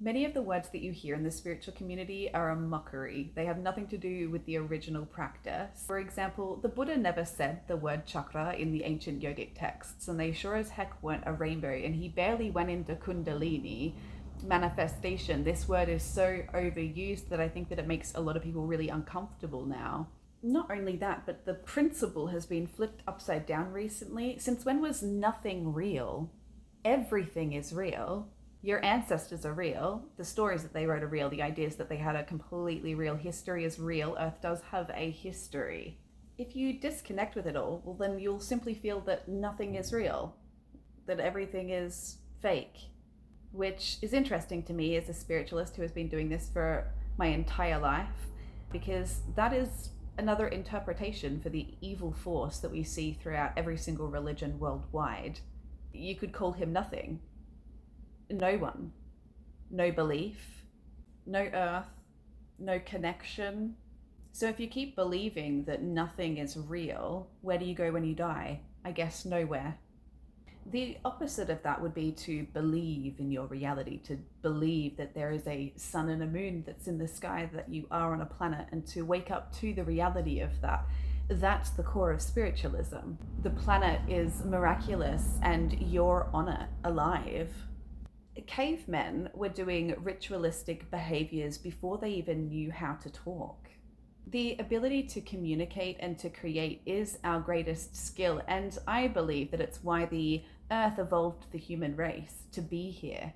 Many of the words that you hear in the spiritual community are a mockery. They have nothing to do with the original practice. For example, the Buddha never said the word chakra in the ancient yogic texts, and they sure as heck weren't a rainbow, and he barely went into Kundalini manifestation. This word is so overused that I think that it makes a lot of people really uncomfortable now. Not only that, but the principle has been flipped upside down recently. Since when was nothing real? Everything is real. Your ancestors are real. The stories that they wrote are real. The ideas that they had a completely real. History is real. Earth does have a history. If you disconnect with it all, well, then you'll simply feel that nothing is real, that everything is fake, which is interesting to me as a spiritualist who has been doing this for my entire life, because that is another interpretation for the evil force that we see throughout every single religion worldwide. You could call him nothing. No one, no belief, no earth, no connection. So if you keep believing that nothing is real, where do you go when you die? I guess nowhere. The opposite of that would be to believe in your reality, to believe that there is a sun and a moon that's in the sky, that you are on a planet, and to wake up to the reality of that. That's the core of spiritualism. The planet is miraculous and you're on it, alive. Cavemen were doing ritualistic behaviors before they even knew how to talk. The ability to communicate and to create is our greatest skill, and I believe that it's why the earth evolved the human race to be here.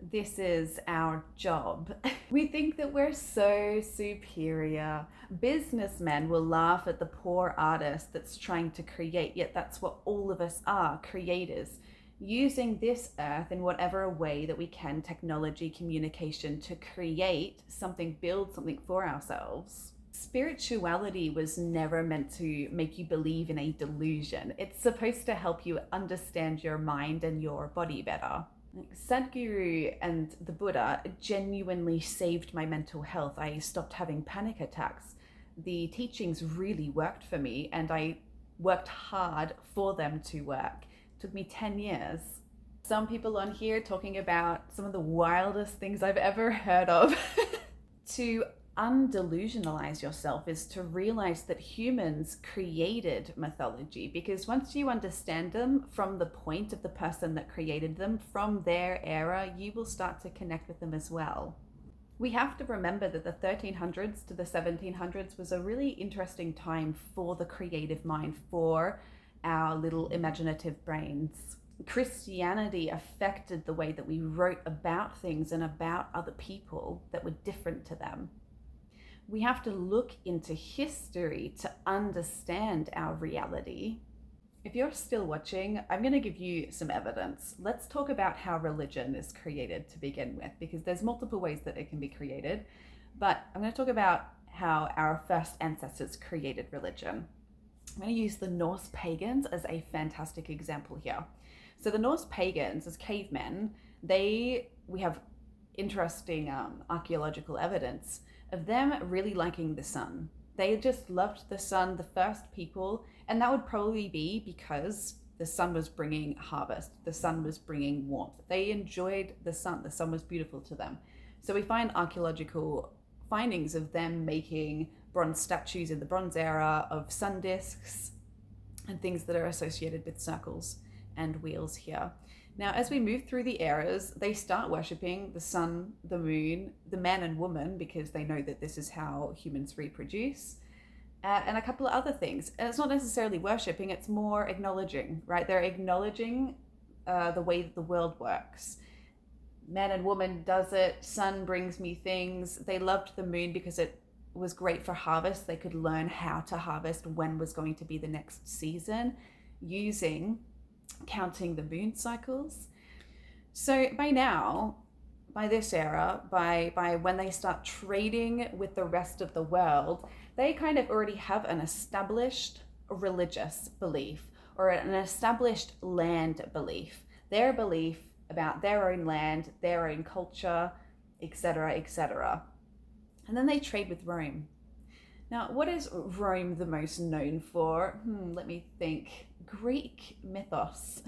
This is our job. We think that we're so superior. Businessmen will laugh at the poor artist that's trying to create, yet that's what all of us are, creators. Using this earth in whatever way that we can, technology, communication, to create something, build something for ourselves. Spirituality was never meant to make you believe in a delusion. It's supposed to help you understand your mind and your body better. Sadhguru and the Buddha genuinely saved my mental health. I stopped having panic attacks. The teachings really worked for me, and I worked hard for them to work. It took me 10 years. Some people on here talking about some of the wildest things I've ever heard of. To undelusionalize yourself is to realize that humans created mythology, because once you understand them from the point of the person that created them, from their era, you will start to connect with them as well. We have to remember that the 1300s to the 1700s was a really interesting time for the creative mind, for our little imaginative brains. Christianity affected the way that we wrote about things and about other people that were different to them. We have to look into history to understand our reality. If you're still watching, I'm going to give you some evidence. Let's talk about how religion is created to begin with, because there's multiple ways that it can be created. But I'm going to talk about how our first ancestors created religion. I'm going to use the Norse pagans as a fantastic example here. So the Norse pagans, as cavemen, we have interesting archaeological evidence of them really liking the sun. They just loved the sun, the first people, and that would probably be because the sun was bringing harvest, the sun was bringing warmth. They enjoyed the sun was beautiful to them. So we find archaeological findings of them making bronze statues in the Bronze Era of sun discs and things that are associated with circles and wheels here. Now, as we move through the eras, they start worshipping the sun, the moon, the man and woman, because they know that this is how humans reproduce, and a couple of other things. And it's not necessarily worshipping, it's more acknowledging, right? They're acknowledging the way that the world works. Man and woman does it, sun brings me things. They loved the moon because it was great for harvest. They could learn how to harvest, when was going to be the next season, counting the moon cycles. So by now, by this era, by when they start trading with the rest of the world, they kind of already have an established religious belief or an established land belief, their belief about their own land, their own culture, etc., etc. And then they trade with Rome. Now, what is Rome the most known for? Let me think. Greek mythos.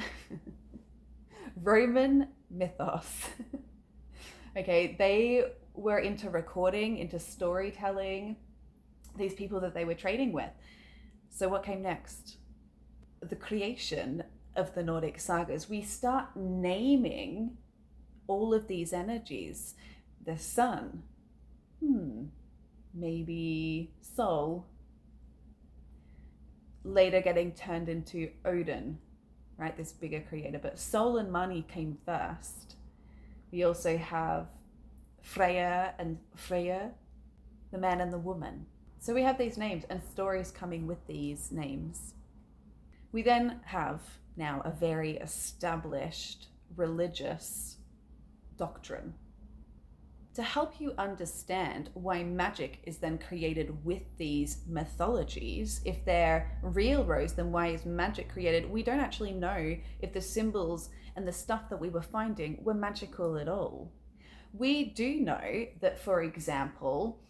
Roman mythos. Okay, they were into recording, into storytelling, these people that they were trading with. So what came next? The creation of the Nordic sagas. We start naming all of these energies. The sun, maybe Sol, later getting turned into Odin, right? This bigger creator. But Sol and Mani came first. We also have Freya and Freyr, the man and the woman. So we have these names and stories coming with these names. We then have now a very established religious doctrine. To help you understand why magic is then created with these mythologies, if they're real, Rose, then why is magic created? We don't actually know if the symbols and the stuff that we were finding were magical at all. We do know that, for example,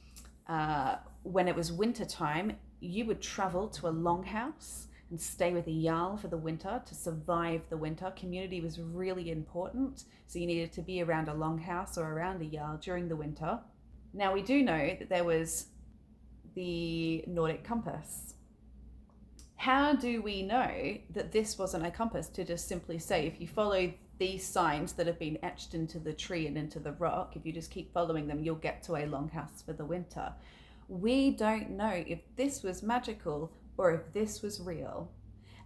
when it was winter time, you would travel to a longhouse and stay with a jarl for the winter to survive the winter. Community was really important, so you needed to be around a longhouse or around a jarl during the winter. Now we do know that there was the Nordic compass. How do we know that this wasn't a compass to just simply say, if you follow these signs that have been etched into the tree and into the rock, if you just keep following them, you'll get to a longhouse for the winter? We don't know if this was magical or if this was real.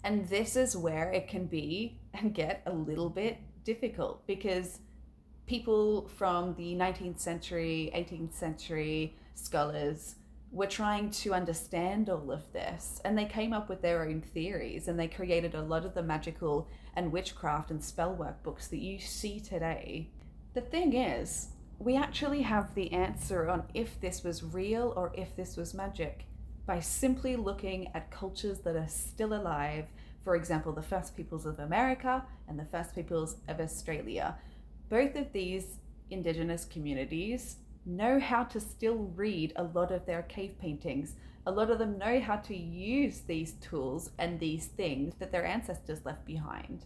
And this is where it can be and get a little bit difficult, because people from the 19th century, 18th century scholars were trying to understand all of this, and they came up with their own theories, and they created a lot of the magical and witchcraft and spellwork books that you see today. The thing is, we actually have the answer on if this was real or if this was magic by simply looking at cultures that are still alive. For example, the First Peoples of America and the First Peoples of Australia. Both of these indigenous communities know how to still read a lot of their cave paintings. A lot of them know how to use these tools and these things that their ancestors left behind.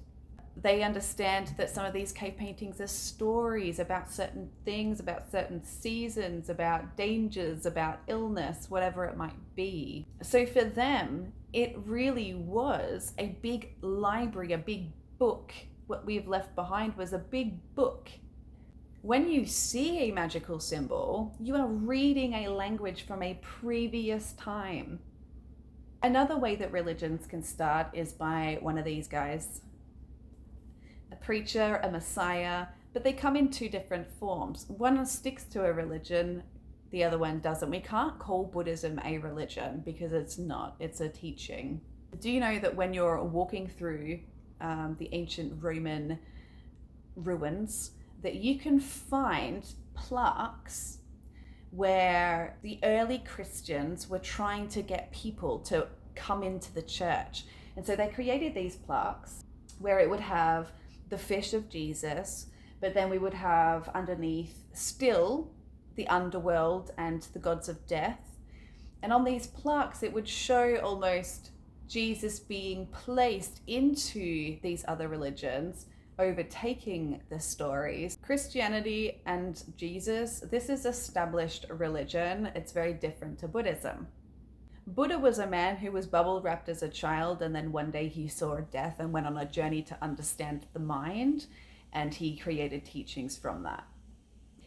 They understand that some of these cave paintings are stories about certain things, about certain seasons, about dangers, about illness, whatever it might be. So for them, it really was a big library, a big book. What we've left behind was a big book. When you see a magical symbol, you are reading a language from a previous time. Another way that religions can start is by one of these guys. A preacher, a messiah, but they come in two different forms. One sticks to a religion, the other one doesn't. We can't call Buddhism a religion because it's not, it's a teaching. Do you know that when you're walking through the ancient Roman ruins, that you can find plaques where the early Christians were trying to get people to come into the church. And so they created these plaques where it would have the fish of Jesus, but then we would have underneath still the underworld and the gods of death. And on these plaques, it would show almost Jesus being placed into these other religions, overtaking the stories. Christianity and Jesus, this is established religion. It's very different to Buddhism. Buddha was a man who was bubble wrapped as a child, and then one day he saw death and went on a journey to understand the mind, and he created teachings from that.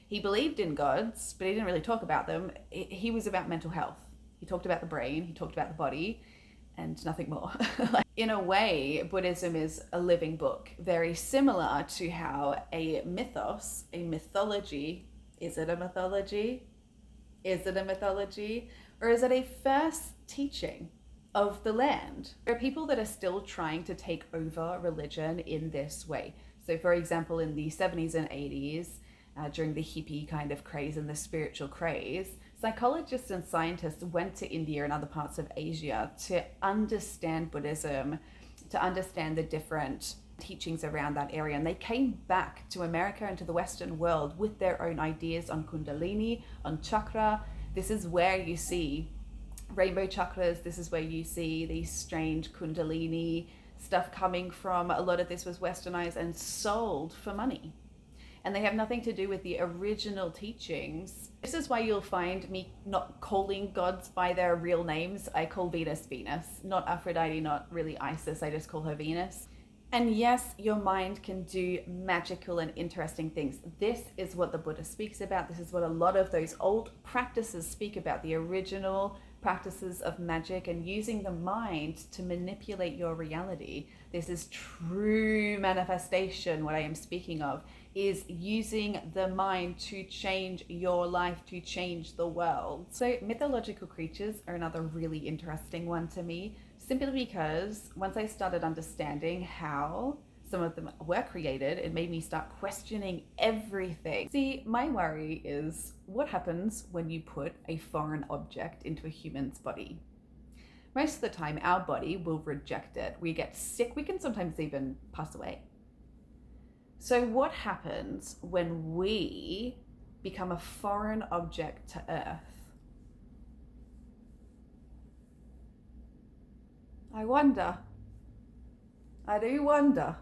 He believed in gods, but he didn't really talk about them. He was about mental health. He talked about the brain, he talked about the body, and nothing more. In a way, Buddhism is a living book, very similar to how a mythos, a mythology, is it a mythology? Is it a mythology? Or is it a first teaching of the land? There are people that are still trying to take over religion in this way. So for example, in the 70s and 80s, during the hippie kind of craze and the spiritual craze, psychologists and scientists went to India and other parts of Asia to understand Buddhism, to understand the different teachings around that area. And they came back to America and to the Western world with their own ideas on Kundalini, on chakra. This is where you see rainbow chakras. This is where you see these strange Kundalini stuff coming from. A lot of this was westernized and sold for money. and they have nothing to do with the original teachings. This is why you'll find me not calling gods by their real names. I call Venus Venus, not Aphrodite, not really Isis. I just call her Venus. And yes, your mind can do magical and interesting things. This is what the Buddha speaks about. This is what a lot of those old practices speak about, the original practices of magic and using the mind to manipulate your reality. This is true manifestation. What I am speaking of is using the mind to change your life, to change the world. So mythological creatures are another really interesting one to me, simply because once I started understanding how some of them were created, it made me start questioning everything. See, my worry is what happens when you put a foreign object into a human's body. Most of the time, our body will reject it. We get sick, we can sometimes even pass away. So what happens when we become a foreign object to Earth? I wonder. I do wonder.